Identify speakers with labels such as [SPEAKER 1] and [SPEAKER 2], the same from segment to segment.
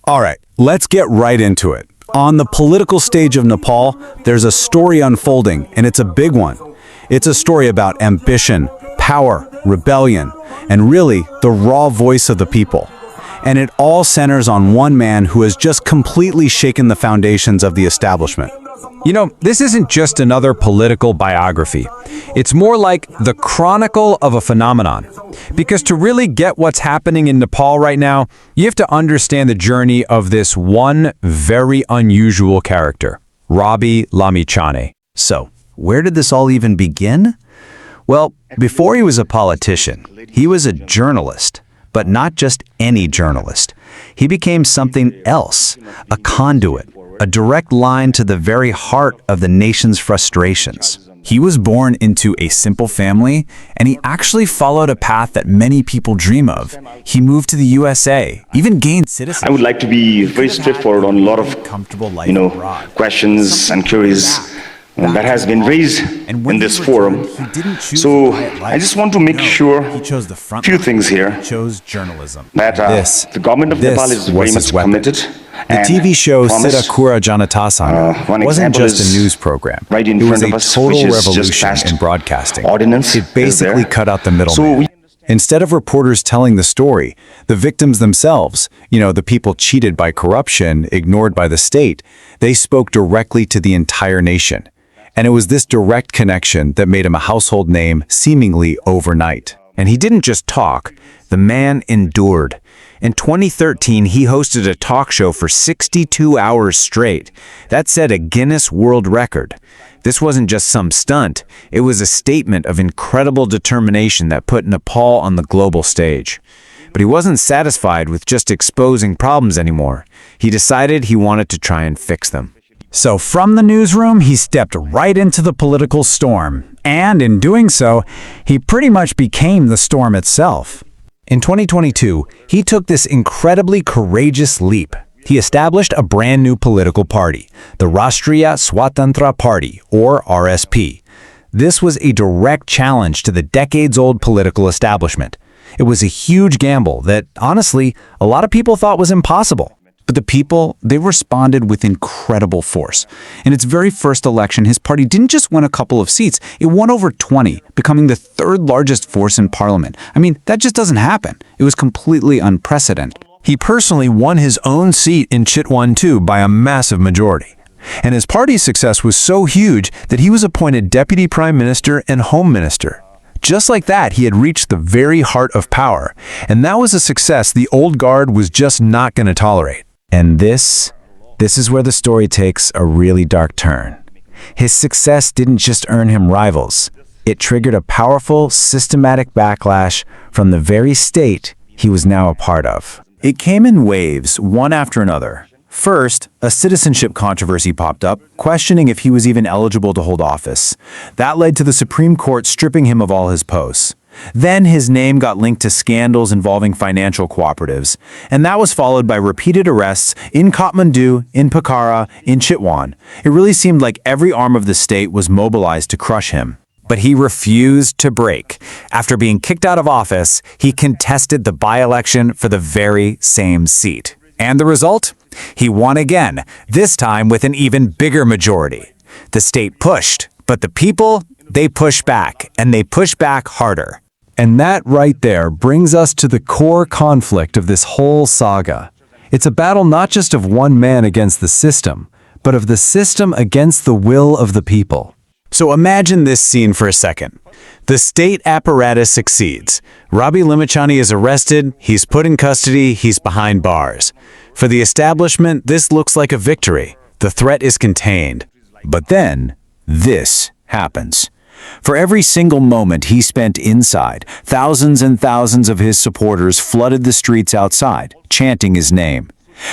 [SPEAKER 1] All right, let's get right into it. On the political stage of Nepal, there's a story unfolding, and it's a big one. It's a story about ambition, power, rebellion, and really the raw voice of the people. And it all centers on one man who has just completely shaken the foundations of the establishment.
[SPEAKER 2] You know, this isn't just another political biography. It's more like the chronicle of a phenomenon. Because to really get what's happening in Nepal right now, you have to understand the journey of this one very unusual character, Rabi Lamichhane.
[SPEAKER 1] So, where did this all even begin? Well, before he was a politician, he was a journalist. But not just any journalist. He became something else, a conduit, a direct line to the very heart of the nation's frustrations. He was born into a simple family, and he actually followed a path that many people dream of. He moved to the USA, even gained citizenship.
[SPEAKER 3] I would like to be very straightforward on a lot of, questions and queries that has been raised in this forum. So I just want to make sure a few things here. That the government of Nepal is very much committed.
[SPEAKER 1] The TV show Sita Kura Janatasana wasn't just a news program. It was a total revolution in broadcasting. It basically cut out the middleman. Instead of reporters telling the story, the victims themselves, the people cheated by corruption, ignored by the state, they spoke directly to the entire nation. And it was this direct connection that made him a household name seemingly overnight. And he didn't just talk, the man endured. In 2013, he hosted a talk show for 62 hours straight. That set a Guinness World Record. This wasn't just some stunt, it was a statement of incredible determination that put Nepal on the global stage. But he wasn't satisfied with just exposing problems anymore. He decided he wanted to try and fix them. So from the newsroom, he stepped right into the political storm. And in doing so, he pretty much became the storm itself. In 2022, he took this incredibly courageous leap. He established a brand new political party, the Rashtriya Swatantra Party, or RSP. This was a direct challenge to the decades-old political establishment. It was a huge gamble that, honestly, a lot of people thought was impossible. But the people, they responded with incredible force. In its very first election, his party didn't just win a couple of seats, it won over 20, becoming the third largest force in parliament. I mean, that just doesn't happen. It was completely unprecedented. He personally won his own seat in Chitwan too by a massive majority. And his party's success was so huge that he was appointed Deputy Prime Minister and Home Minister. Just like that, he had reached the very heart of power. And that was a success the old guard was just not going to tolerate. And this is where the story takes a really dark turn. His success didn't just earn him rivals. It triggered a powerful, systematic backlash from the very state he was now a part of. It came in waves, one after another. First, a citizenship controversy popped up, questioning if he was even eligible to hold office. That led to the Supreme Court stripping him of all his posts. Then his name got linked to scandals involving financial cooperatives, and that was followed by repeated arrests in Kathmandu, in Pokhara, in Chitwan. It really seemed like every arm of the state was mobilized to crush him. But he refused to break. After being kicked out of office, he contested the by-election for the very same seat. And the result? He won again, this time with an even bigger majority. The state pushed, but the people, they pushed back, and they pushed back harder. And that right there brings us to the core conflict of this whole saga. It's a battle not just of one man against the system, but of the system against the will of the people. So imagine this scene for a second. The state apparatus succeeds. Rabi Lamichhane is arrested, he's put in custody, he's behind bars. For the establishment, this looks like a victory. The threat is contained. But then, this happens. For every single moment he spent inside, thousands and thousands of his supporters flooded the streets outside, chanting his name.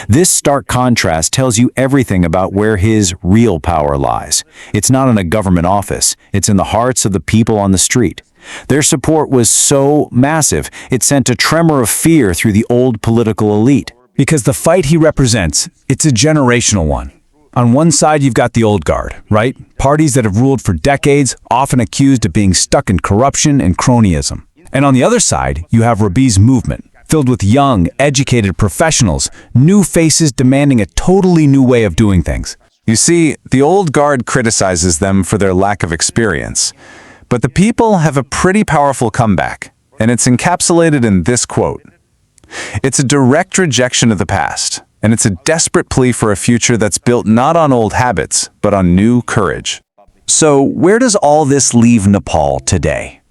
[SPEAKER 1] This stark contrast tells you everything about where his real power lies. It's not in a government office, it's in the hearts of the people on the street. Their support was so massive, it sent a tremor of fear through the old political elite. Because the fight he represents, it's a generational one. On one side, you've got the old guard, right? Parties that have ruled for decades, often accused of being stuck in corruption and cronyism. And on the other side, you have Rabi's movement,
[SPEAKER 2] filled with young, educated professionals, new faces demanding a totally new way of doing things.
[SPEAKER 1] You see, the old guard criticizes them for their lack of experience, but the people have a pretty powerful comeback, and it's encapsulated in this quote. It's a direct rejection of the past, and it's a desperate plea for a future that's built not on old habits, but on new courage.
[SPEAKER 2] So, where does all this leave Nepal today?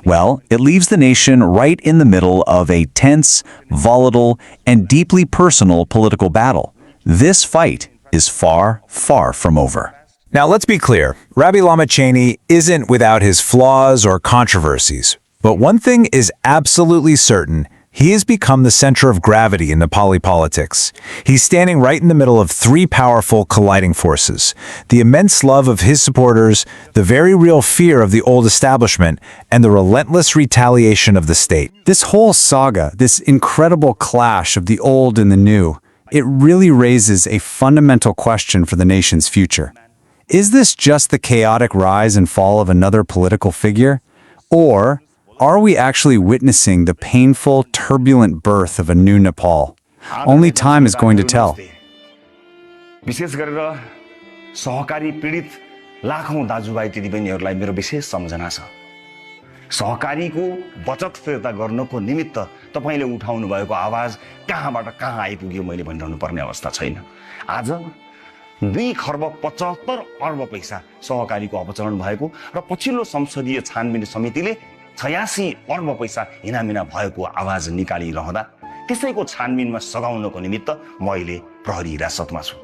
[SPEAKER 2] Well, it leaves the nation right in the middle of a tense, volatile, and deeply personal political battle. This fight is far, far from over.
[SPEAKER 1] Now, let's be clear. Rabi Lamichhane isn't without his flaws or controversies. But one thing is absolutely certain. He has become the center of gravity in Nepali politics. He's standing right in the middle of three powerful colliding forces: the immense love of his supporters, the very real fear of the old establishment, and the relentless retaliation of the state.
[SPEAKER 2] This whole saga, this incredible clash of the old and the new, it really raises a fundamental question for the nation's future. Is this just the chaotic rise and fall of another political figure? Or are we actually witnessing the painful, turbulent birth of a new Nepal? Only time is going to tell.
[SPEAKER 3] विशेष गरेर सहकारी पीडित लाखौं दाजुभाइ दिदीबहिनीहरूलाई मेरो विशेष सम्झना छ। सहकारीको बचत फिर्ता गर्नको निमित्त तपाईले उठाउनु भएको आवाज कहाँबाट कहाँ आइपुग्यो मैले भनिरहनु पर्ने अवस्था छैन। आज 2 खर्ब 75 अर्ब पैसा सहकारीको अपचरण भएको र पछिल्लो संसदीय छानबिन समितिले 86 अर्ब पैसा हिनामिना भएको आवाज निकालिरहँदा त्यसैको छानबिनमा सघाउनको निमित्त म अहिले प्रहरी हिरासतमा छु।